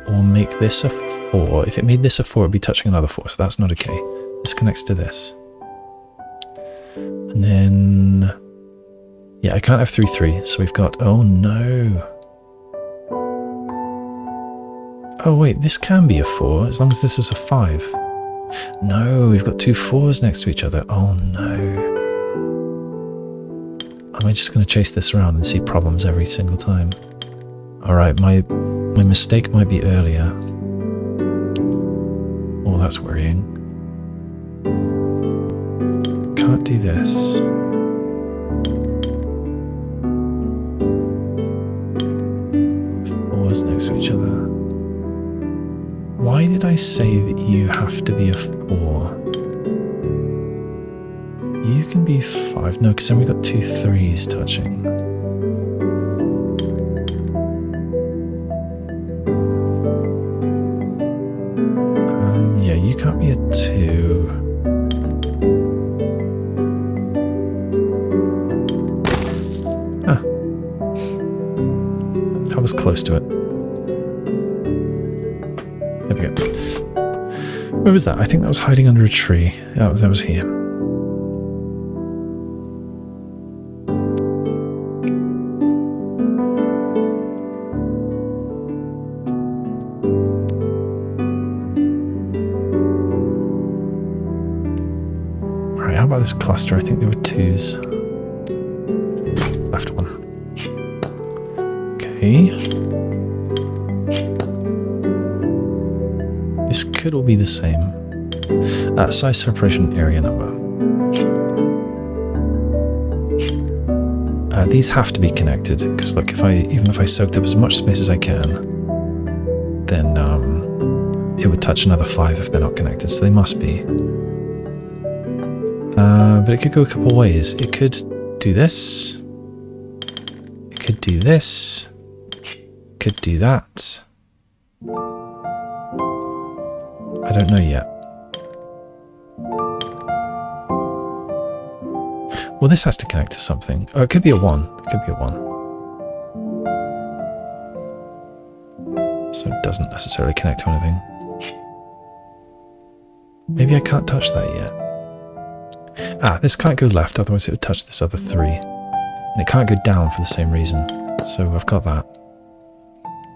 or make this a 4. If it made this a 4, it would be touching another 4, so that's not okay. This connects to this. And then... yeah, I can't have 3, 3, so we've got... oh no. Oh wait, this can be a 4 as long as this is a 5. No, we've got two 4s next to each other. Oh no. Am I just going to chase this around and see problems every single time? Alright, my mistake might be earlier. Oh, that's worrying. Can't do this. Fours next to each other. Why did I say that you have to be a 4? You can be 5. No, because then we got two 3s touching. Yeah, you can't be a 2. Ah. I was close to it. There we go. Where was that? I think that was hiding under a tree. Oh, that was here. Alright, how about this cluster? I think there were 2s. Left one. Okay. This could all be the same. Size separation area number. These have to be connected because look, even if I soaked up as much space as I can, then it would touch another 5 if they're not connected. So they must be. But it could go a couple ways. It could do this. It could do this. It could do that. I don't know yet. Well, this has to connect to something. Oh, it could be a 1. It could be a 1. So it doesn't necessarily connect to anything. Maybe I can't touch that yet. Ah, this can't go left, otherwise it would touch this other 3. And it can't go down for the same reason. So I've got that.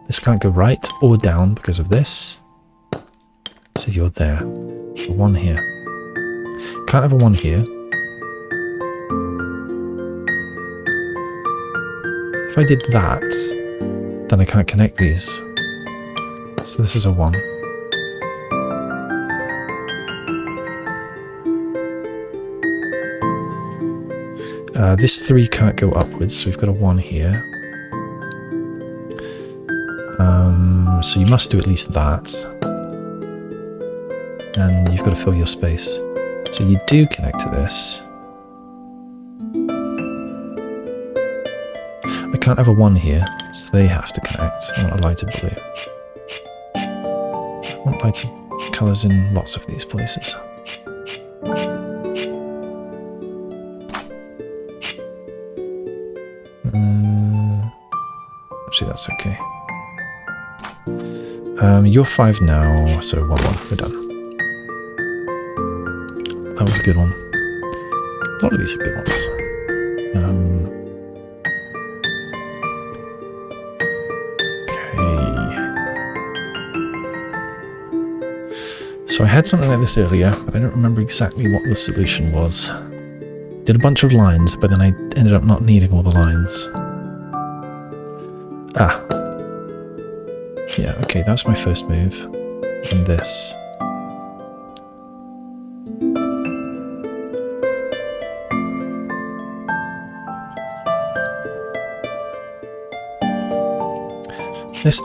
This can't go right or down because of this. So you're there. A 1 here. Can't have a 1 here. If I did that, then I can't connect these. So this is a 1. This 3 can't go upwards, so we've got a 1 here. So you must do at least that. And you've got to fill your space. So you do connect to this. I can't have a 1 here, so they have to connect. I want a lighter blue. I want lighter colours in lots of these places. Actually, that's okay. You're 5 now, so 1-1. We're done. That was a good one. A lot of these are good ones. Okay. So I had something like this earlier, but I don't remember exactly what the solution was. Did a bunch of lines, but then I ended up not needing all the lines. Ah. Yeah, okay, that's my first move. And this.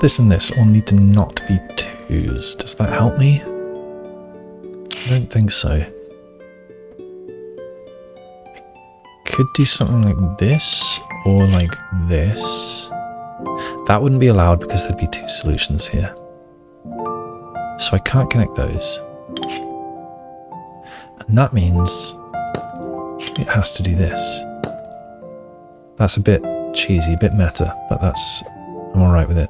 This, and this all need to not be 2s. Does that help me? I don't think so. Could do something like this, or like this. That wouldn't be allowed because there'd be 2 solutions here. So I can't connect those. And that means it has to do this. That's a bit cheesy, a bit meta, but I'm alright with it.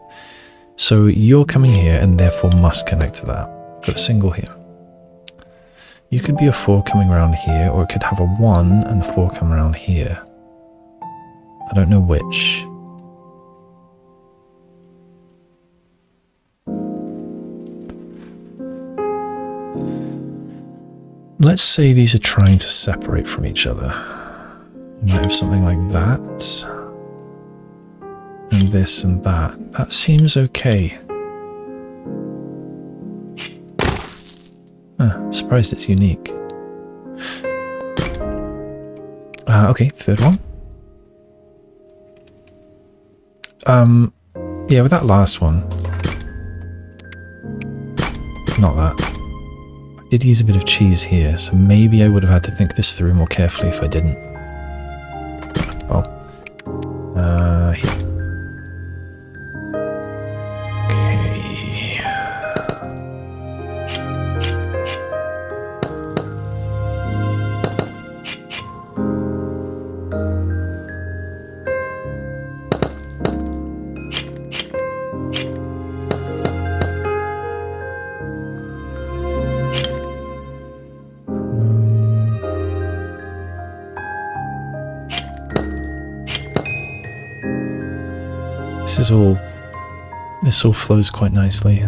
So you're coming here and therefore must connect to that. Put a single here. You could be a 4 coming around here, or it could have a 1 and the 4 come around here. I don't know which. Let's say these are trying to separate from each other. You might have something like that. And this and that. That seems okay. Surprised it's unique. Okay, third one. Yeah, with that last one. Not that. I did use a bit of cheese here, so maybe I would have had to think this through more carefully if I didn't. Well, here. Okay. This all flows quite nicely.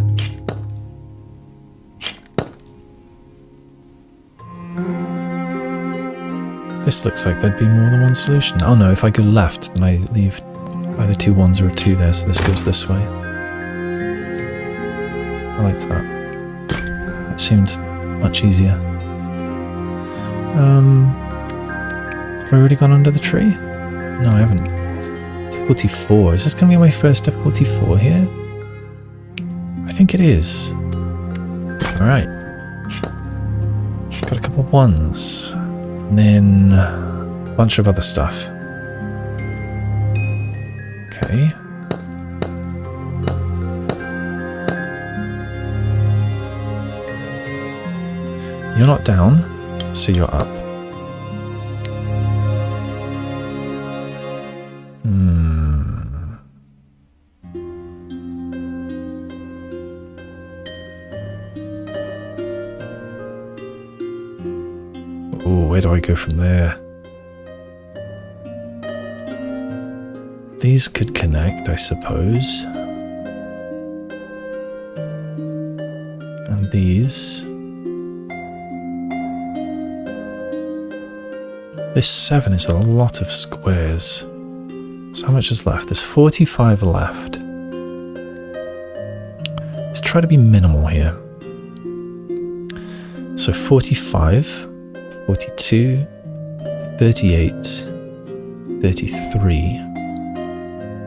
This looks like there'd be more than one solution. Oh no, if I go left, then I leave either 2 1s or a 2 there, so this goes this way. I liked that. That seemed much easier. Have I already gone under the tree? No, I haven't. Difficulty 4. Is this going to be my first difficulty 4 here? I think it is. Alright. Got a couple of 1s. And then a bunch of other stuff. Okay. You're not down, so you're up. Where do I go from there? These could connect, I suppose. And these. This 7 is a lot of squares. So how much is left? There's 45 left. Let's try to be minimal here. So 45. 42, 38, 33,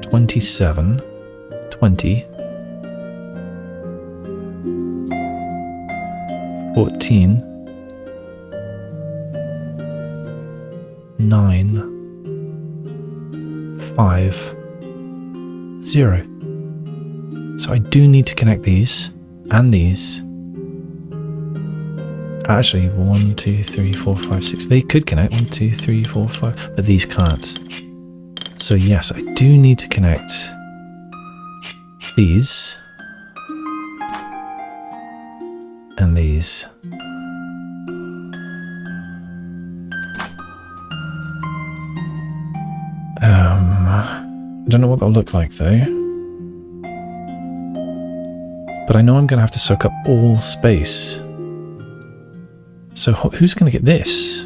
27, 20, 14, 9, 5, 0. So I do need to connect these and these. Actually, 1, 2, 3, 4, 5, 6. They could connect 1, 2, 3, 4, 5, but these can't. So yes, I do need to connect these and these. I don't know what they'll look like though. But I know I'm going to have to soak up all space. So who's going to get this?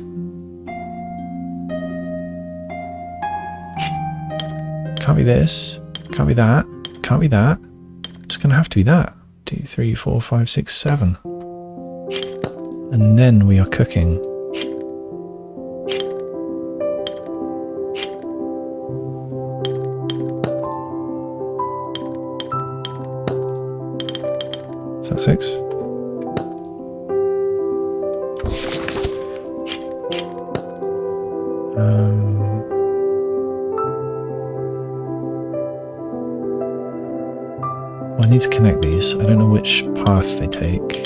Can't be this. Can't be that. Can't be that. It's going to have to be that. 2, 3, 4, 5, 6, 7. And then we are cooking. Is that 6? I need to connect these. I don't know which path they take.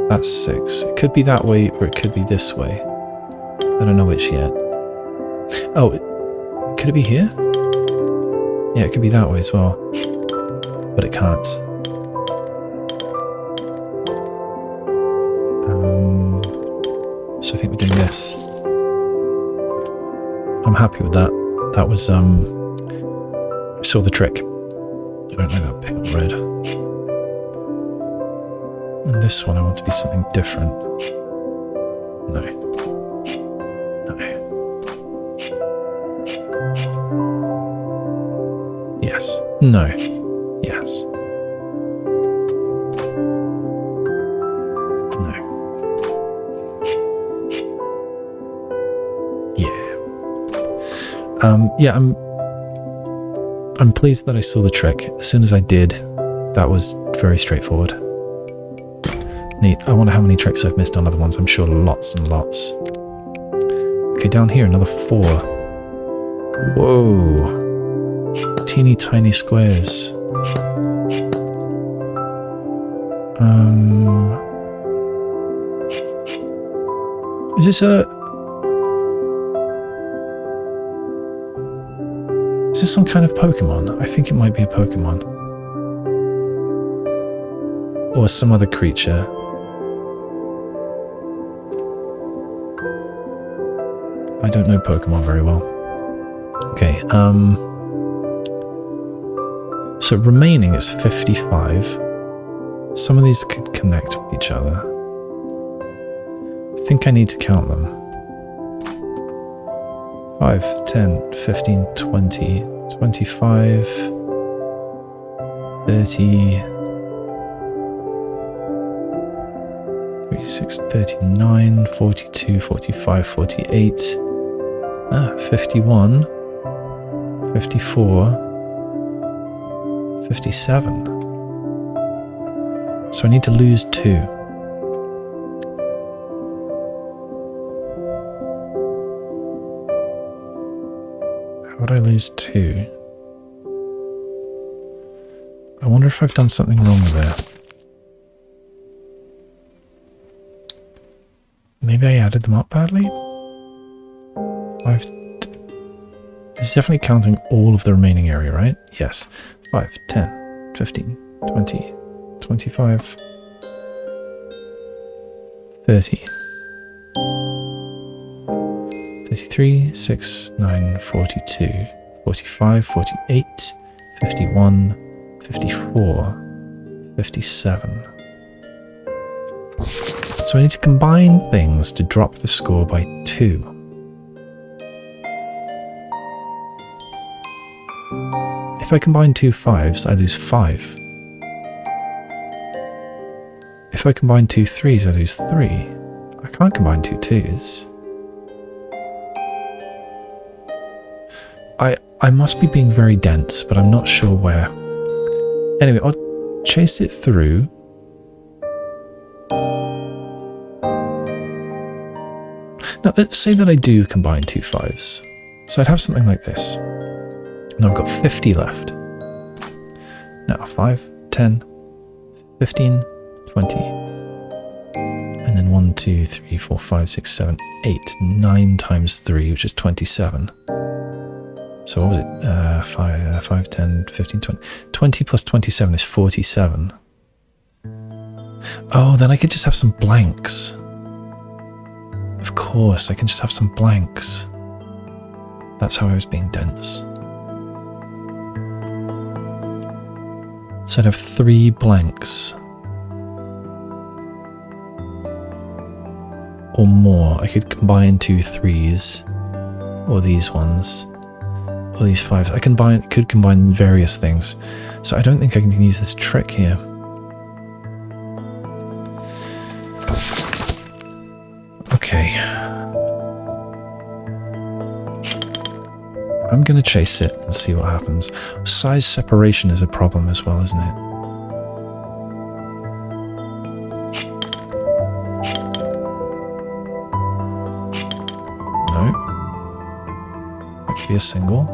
That's 6. It could be that way or it could be this way. I don't know which yet. Oh, could it be here? Yeah, it could be that way as well. But it can't. So I think we're doing this. I'm happy with that. That was, I saw the trick. I don't like that pale red. And this one I want to be something different. No. No. Yes. No. Yes. No. Yeah. Yeah, I'm pleased that I saw the trick. As soon as I did, that was very straightforward. Neat. I wonder how many tricks I've missed on other ones. I'm sure lots and lots. Okay, down here, another 4. Whoa. Teeny tiny squares. Is this some kind of Pokemon? I think it might be a Pokemon. Or some other creature. I don't know Pokemon very well. Okay, so remaining is 55. Some of these could connect with each other. I think I need to count them. 5, 10, 15, 20, 25, 30, 36, 39, 42, 45, 48, 51, 54, 57. So I need to lose 2. How would I lose 2? I wonder if I've done something wrong there. Maybe I added them up badly? This is definitely counting all of the remaining area, right? Yes. 5, 10, 15, 20, 25, 30, 33, 6, 9, 42, 45, 48, 51, 54, 57. So I need to combine things to drop the score by 2. If I combine 2 5s, I lose 5. If I combine 2 3s, I lose 3. I can't combine 2 2s. I must be being very dense, but I'm not sure where. Anyway, I'll chase it through. Now, let's say that I do combine 2 5s. So I'd have something like this. Now I've got 50 left. Now 5, 10, 15, 20. And then 1, 2, 3, 4, 5, 6, 7, 8. 9 times 3, which is 27. So what was it? 5, 10, 15, 20. 20 plus 27 is 47. Oh, then I could just have some blanks. Of course, I can just have some blanks. That's how I was being dense. So I'd have 3 blanks. Or more. I could combine 2 3s. Or these ones. Or these 5s. I could combine various things. So I don't think I can use this trick here. Okay. I'm going to chase it and see what happens. Size separation is a problem as well, isn't it? No. That could be a single.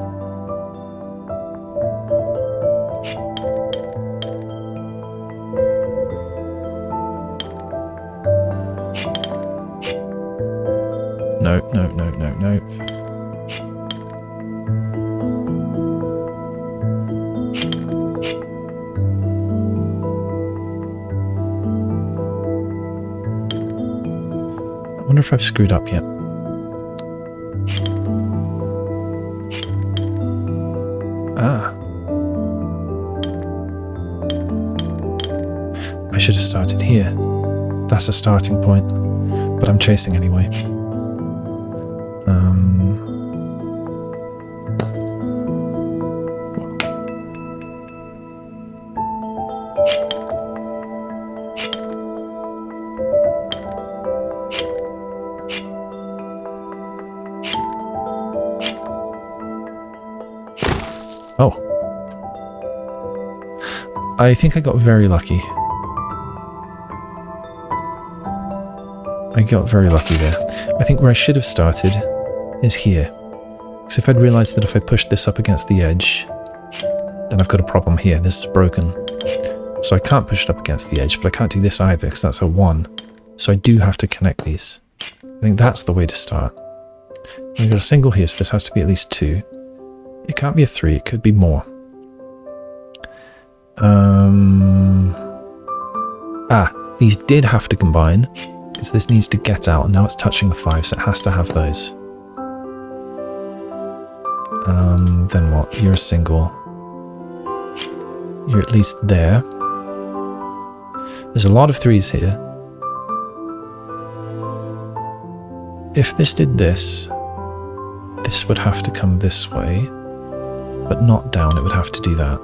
No, no, no, no, no. I wonder if I've screwed up yet. Ah. I should have started here. That's a starting point. but I'm chasing anyway. Oh. I think I got very lucky. I got very lucky there. I think where I should have started is here. Because if I'd realised that if I pushed this up against the edge, then I've got a problem here. This is broken. So I can't push it up against the edge, but I can't do this either because that's a 1. So I do have to connect these. I think that's the way to start. We've got a single here, so this has to be at least 2. It can't be a 3, it could be more. These did have to combine. Because this needs to get out, and now it's touching a 5, so it has to have those. Then what? You're a single. You're at least there. There's a lot of 3s here. If this did this, this would have to come this way, but not down, it would have to do that.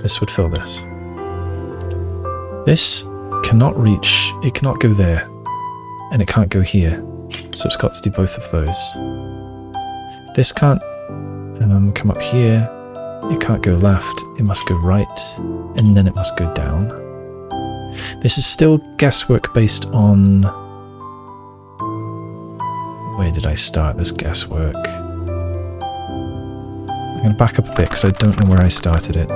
This would fill this. This cannot reach, it cannot go there, and it can't go here, so it's got to do both of those. This can't come up here, it can't go left, it must go right, and then it must go down. This is still guesswork based on... Where did I start this guesswork? I'm going to back up a bit because I don't know where I started it.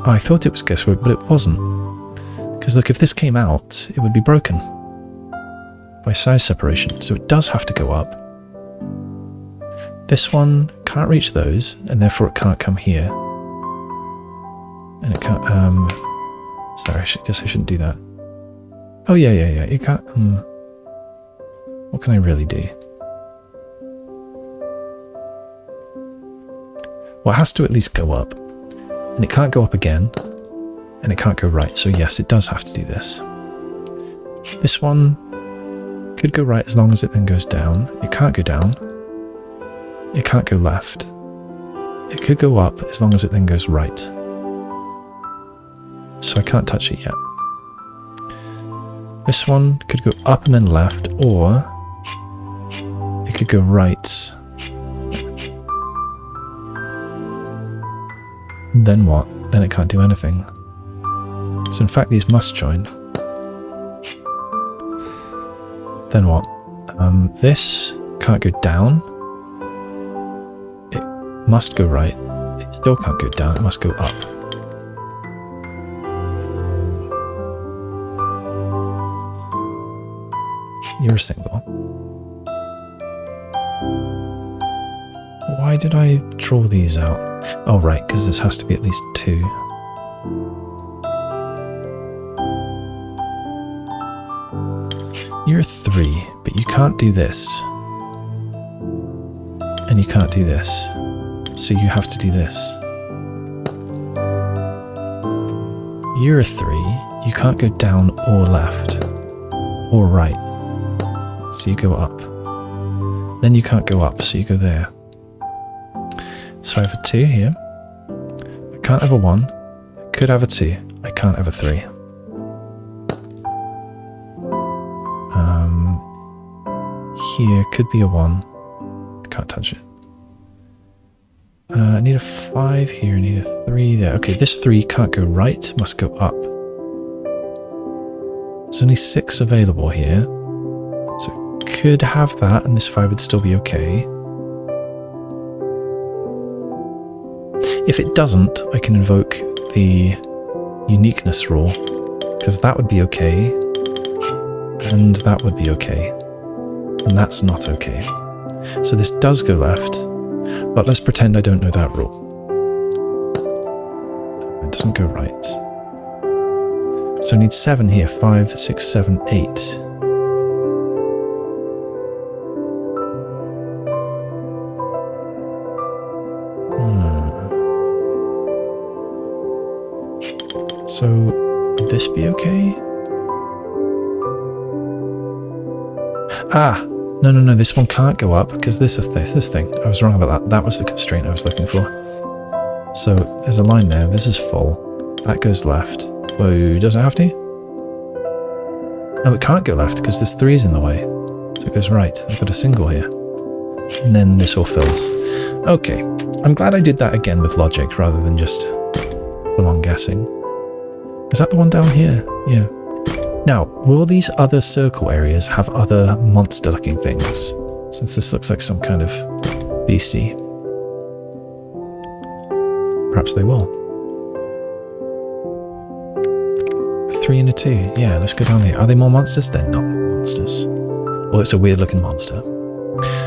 I thought it was guesswork, but it wasn't. Because look, if this came out, it would be broken by size separation, so it does have to go up. This one can't reach those, and therefore it can't come here. And it can't, sorry, I guess I shouldn't do that. Oh yeah, you can't, what can I really do? Well, it has to at least go up. And it can't go up again, and it can't go right, so yes, it does have to do this. This one could go right as long as it then goes down. It can't go down. It can't go left. It could go up as long as it then goes right. So I can't touch it yet. This one could go up and then left, or it could go right. Then what? Then it can't do anything. So in fact these must join. Then what? This can't go down. It must go right. It still can't go down, it must go up. You're a single. Why did I draw these out? Oh right, because this has to be at least 2. You're a 3, but you can't do this. And you can't do this. So you have to do this. You're a 3, you can't go down or left. Or right. So you go up. Then you can't go up, so you go there. So I have a 2 here. I can't have a 1. I could have a 2. I can't have a 3. Here could be a 1. I can't touch it. I need a 5 here. I need a 3 there. Okay, this 3 can't go right. Must go up. There's only 6 available here. So it could have that, and this 5 would still be okay. If it doesn't, I can invoke the uniqueness rule, because that would be okay, and that would be okay, and that's not okay. So this does go left, but let's pretend I don't know that rule. It doesn't go right. So I need 7 here, 5, 6, 7, 8. So, would this be okay? Ah! No, this one can't go up because this thing. I was wrong about that. That was the constraint I was looking for. So, there's a line there. This is full. That goes left. Whoa, does it have to? No, it can't go left because there's 3's in the way. So it goes right. I've got a single here. And then this all fills. Okay. I'm glad I did that again with logic rather than just full-on guessing. Is that the one down here? Yeah. Now, will these other circle areas have other monster-looking things? Since this looks like some kind of beastie. Perhaps they will. 3 and a 2. Yeah, let's go down here. Are they more monsters? They're not monsters. Well, it's a weird-looking monster.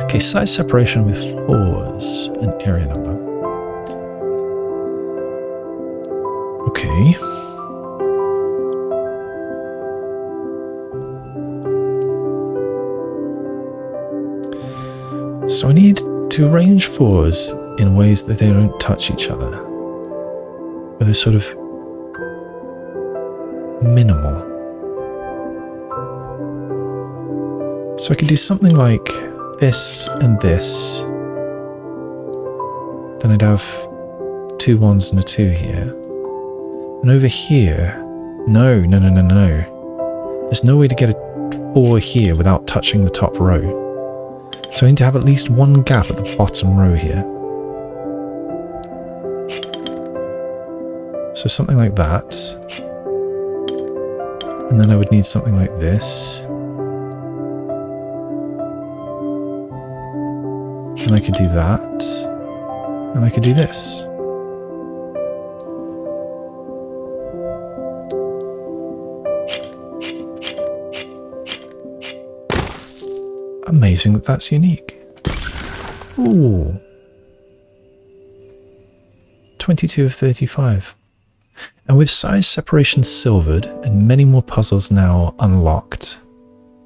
Okay, size separation with 4s and area number. Okay. So I need to arrange 4s in ways that they don't touch each other. Where they're sort of minimal. So I could do something like this and this. Then I'd have 2 1s and a 2 here. And over here, no. There's no way to get a 4 here without touching the top row. So I need to have at least one gap at the bottom row here. So something like that. And then I would need something like this. And I could do that. And I could do this. Amazing that that's unique. Ooh. 22 of 35. And with size separation silvered and many more puzzles now unlocked,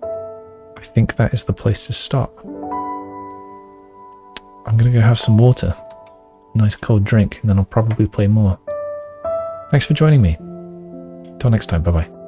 I think that is the place to stop. I'm going to go have some water, a nice cold drink, and then I'll probably play more. Thanks for joining me. Till next time, bye-bye.